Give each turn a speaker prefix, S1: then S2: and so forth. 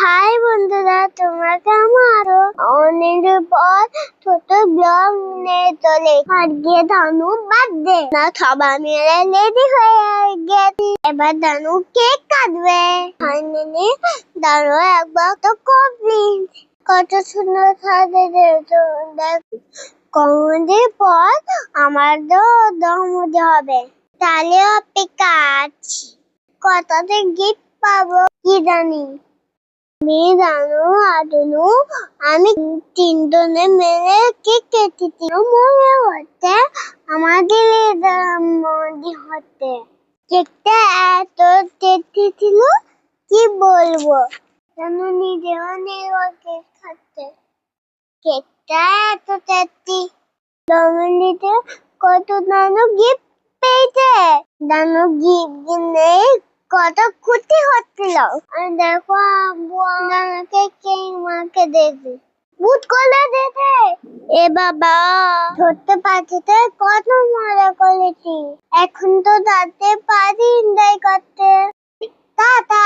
S1: High বন্ধুরা, তোমরা কেমন আছো? অনেকদিন পর ছোট ব্লগ নিয়ে চলে আজকে ধানু বার্থডে না, সবাই মিলে রেডি হয়ে গেছি। এবার ধানু কেক কাটবে। ফাইনালি ধানু একবার তো কমপ্লিট। কত সুন্দর সাজিয়েছে দেখ। কতদিন পর আমার তো জন্মদিন হবে, তাহলে অপেক্ষা আছি কতটা গিফট পাবো কি জানি। আমি তিনজনে মিলে কেক কেটেছি। মনে হচ্ছে আমাদের জন্মদিন হচ্ছে। কেকটা এত টেস্টি ছিল কি বলবো। যেন নিজেও কেক খাচ্ছে। কেকটা এত টেস্টি। জন্মদিনে কত দানো গিফট পেয়েছে। দানো গিফট কিনে কত খুশি হচ্ছিল। আর দেখো আব্বু আমাকে কেক মাকে দেখবে বুট করে দিতে। এ বাবা, ছোট্ট পাখিতে কত মজা করেছি। এখন তো যাতে পারি এনজয় করতে। টাটা।